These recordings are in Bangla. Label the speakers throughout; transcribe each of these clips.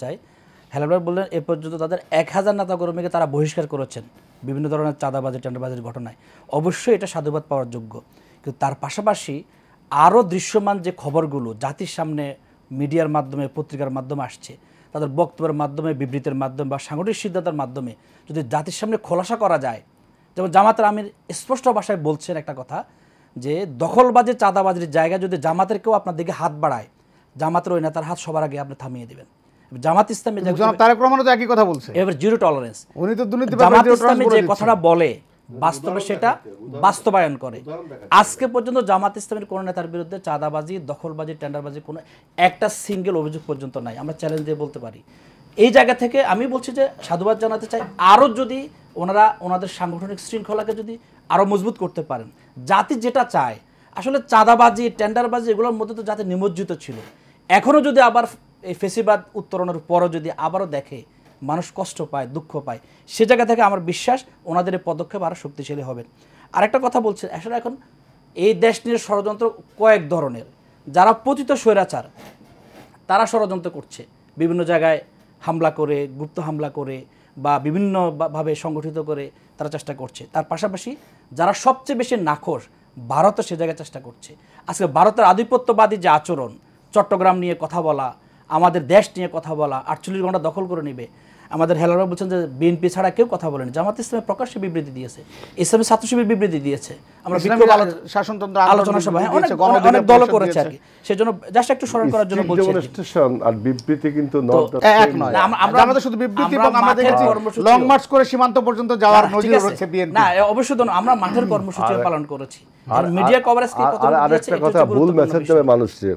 Speaker 1: চাই হেলাল বললেন এ পর্যন্ত তাদের 1000 নেতাকর্মীকে তারা বহিষ্কার করেছেন বিভিন্ন ধরনের চাঁদাবাজি টেন্ডারবাজির ঘটনায়। অবশ্যই এটা সাধুবাদ পাওয়ার যোগ্য, কিন্তু তার পাশাপাশি আরও দৃশ্যমান যে খবরগুলো জাতির সামনে মিডিয়ার মাধ্যমে পত্রিকার মাধ্যমে আসছে, তাদের বক্তব্যের মাধ্যমে বিবৃতির মাধ্যমে বা সাংগঠনিক সিদ্ধান্তের মাধ্যমে যদি জাতির সামনে খোলাসা করা যায়, যেমন জামাতের আমির স্পষ্ট ভাষায় বলছেন একটা কথা যে দখলবাজি চাঁদাবাজির জায়গায় যদি জামাতের কেউ আপনার দিকে হাত বাড়ায়, জামাতের ওই নেতার হাত সবার আগে আপনি থামিয়ে দেবেন। জামাত ইসলামী
Speaker 2: তারেক রহমানও তো একই কথা বলছে,
Speaker 1: এবার জিরো টলারেন্স।
Speaker 2: উনি তো
Speaker 1: জামাত ইসলামী যে কথাটা বলে বাস্তবে সেটা বাস্তবায়ন করে। আজকে পর্যন্ত জামাত ইসলামের কোন নেতার বিরুদ্ধে চাঁদাবাজি, দখলবাজি, টেন্ডারবাজি কোনো একটা সিঙ্গেল অভিযোগ পর্যন্ত নাই, আমরা চ্যালেঞ্জ দিয়ে বলতে পারি। এই জায়গা থেকে আমি বলছি যে সাধুবাদ জানাতে চাই, আরও যদি ওনারা ওনাদের সাংগঠনিক শৃঙ্খলাকে যদি আরও মজবুত করতে পারেন। জাতি যেটা চায় আসলে চাঁদাবাজি, টেন্ডারবাজি এগুলোর মধ্যে তো জাতি নিমজ্জিত ছিল, এখনও যদি আবার এই ফেসিবাদ উত্তরণের পরও যদি আবারও দেখে মানুষ কষ্ট পায়, দুঃখ পায়, সে জায়গা থেকে আমার বিশ্বাস ওনাদের এই পদক্ষেপ আরও শক্তিশালী হবে। আরেকটা কথা বলছে, আসলে এখন এই দেশ নিয়ে ষড়যন্ত্র কয়েক ধরনের। যারা পতিত স্বৈরাচার তারা ষড়যন্ত্র করছে, বিভিন্ন জায়গায় হামলা করে, গুপ্ত হামলা করে বা বিভিন্নভাবে সংগঠিত করে তারা চেষ্টা করছে। তার পাশাপাশি যারা সবচেয়ে বেশি নাখোশ, ভারতও সে জায়গায় চেষ্টা করছে। আজকে ভারতের আধিপত্যবাদী যে আচরণ, চট্টগ্রাম নিয়ে কথা বলা, আমাদের দেশ নিয়ে কথা বলা, 48 ঘন্টা দখল করে নেবে। আমাদের হেলাল বলছেন যে বিএনপি ছাড়া কেউ কথা বলেনি, জামাত ইসলামে প্রকাশ্যে বিবৃতি দিয়েছে, ইসলামী ছাত্র শিবির বিবৃতি দিয়েছে, আমরা শাসনতন্ত্র আলোচনা সভায় অনেক দল করেছে আর কি। সেজন্য জাস্ট একটু স্মরণ করার জন্য বলছি,
Speaker 3: আর বিবৃতি কিন্তু
Speaker 2: এক নয়, আমরা শুধু বিবৃতি এবং আমরা দেখেছি লং মার্চ করে সীমান্ত পর্যন্ত যাওয়ার নজির রয়েছে বিএনপি।
Speaker 1: না অবশ্যই আমরা মাঠের কর্মসূচি পালন করেছি। আর মিডিয়া কভারেজ কি কত
Speaker 3: আরেকটা কথা ভুল মেসেজ দেবে মানুষকে।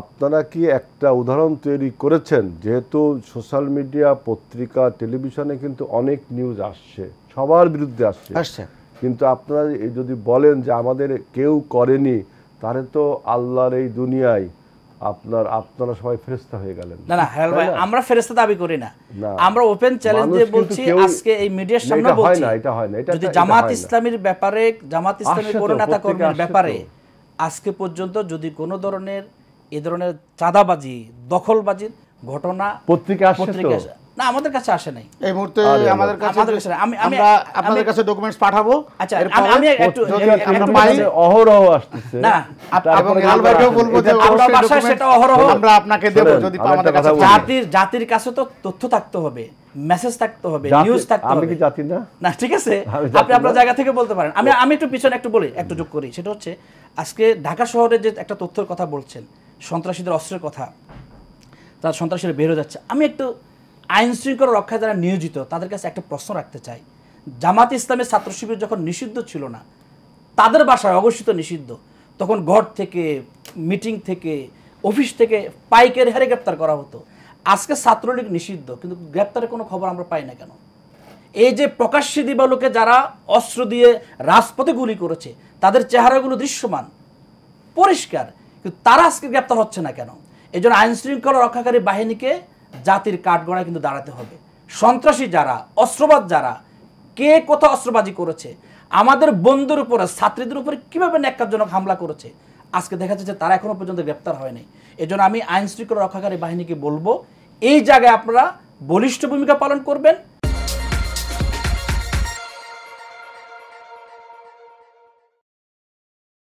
Speaker 3: আপনারা কি একটা উদাহরণ তৈরি করেছেন, যেহেতু সোশ্যাল মিডিয়া, পত্রিকা, টেলিভিশনে কিন্তু অনেক নিউজ আসছে, সবার বিরুদ্ধে আসছে, কিন্তু আপনারা যদি বলেন যে আমাদের কেউ করেনি, তাহলে তো আল্লাহর এই দুনিয়ায় আপনারা সবাই ফেরেশতা হয়ে গেলেন।
Speaker 1: না না হেলাল ভাই, আমরা ফেরেশতা দাবি করি না, আমরা ওপেন চ্যালেঞ্জ দিয়ে বলছি আজকে এই মিডিয়ার সামনে বলছি,
Speaker 3: এটা হয় না।
Speaker 1: যদি জামাত ইসলামীর ব্যাপারে, জামাত ইসলামীর কোন নেতা কর্মীর ব্যাপারে আজকে পর্যন্ত যদি কোনো ধরনের এই ধরনের চাঁদাবাজি, দখলবাজির ঘটনা পত্রিকা না আমাদের কাছে আসে নাই,
Speaker 2: এই মুহূর্তে আমাদের কাছে আমি আপনাদের কাছে ডকুমেন্টস পাঠাবো।
Speaker 1: আচ্ছা আমি একটু
Speaker 3: অহরহ আসছে
Speaker 1: না,
Speaker 2: এবং হেলাল ভাইকেও বলবো যে
Speaker 1: আমরা বাসায় সেটা অহরহ
Speaker 2: আমরা আপনাকে দেব, যদি আমাদের কাছে
Speaker 1: জাতির কাছে তো তথ্য থাকতে হবে, মেসেজ থাকতে হবে, নিউজ থাকতে হবে।
Speaker 3: আমি কি জাতি না?
Speaker 1: না ঠিক আছে, আপনি আপনার জায়গা থেকে বলতে পারেন। আমি একটু পিছনে একটু বলি, একটু যোগ করি। সেটা হচ্ছে আজকে ঢাকা শহরে যে একটা তথ্যের কথা বলছেন, সন্ত্রাসীদের অস্ত্রের কথা, তারা সন্ত্রাসীরা বের হয়ে যাচ্ছে। আমি একটু আইন শৃঙ্খলা রক্ষায় যারা নিয়োজিত তাদের কাছে একটা প্রশ্ন রাখতে চাই। জামাত ইসলামের ছাত্র শিবির যখন নিষিদ্ধ ছিল না, তাদের বাসায় অঘোষিত নিষিদ্ধ, তখন ঘর থেকে, মিটিং থেকে, অফিস থেকে পাইকারি হারে গ্রেপ্তার করা হতো। আজকে ছাত্রলীগ নিষিদ্ধ, কিন্তু গ্রেপ্তারের কোনো খবর আমরা পাই না কেন? এই যে প্রকাশ্যে দিবালোকে যারা অস্ত্র দিয়ে রাজপথে গুলি করেছে, তাদের চেহারাগুলো দৃশ্যমান, পরিষ্কার, কিন্তু তারা আজকে গ্রেপ্তার হচ্ছে না কেন? এই জন্য আইন শৃঙ্খলা রক্ষাকারী বাহিনীকে জাতির কাঠগড়ায় কিন্তু দাঁড়াতে হবে। সন্ত্রাসী যারা, অস্ত্রবাদ যারা, কে কোথাও অস্ত্রবাজি করেছে, আমাদের বন্ধুর উপরে, ছাত্রীদের উপরে কীভাবে ন্যাক্কারজনক হামলা করেছে, আজকে দেখা যাচ্ছে তারা এখনও পর্যন্ত গ্রেপ্তার হয়নি। এই জন্য আমি আইন শৃঙ্খলা রক্ষাকারী বাহিনীকে বলবো, এই জায়গায় আপনারা বলিষ্ঠ ভূমিকা পালন করবেন।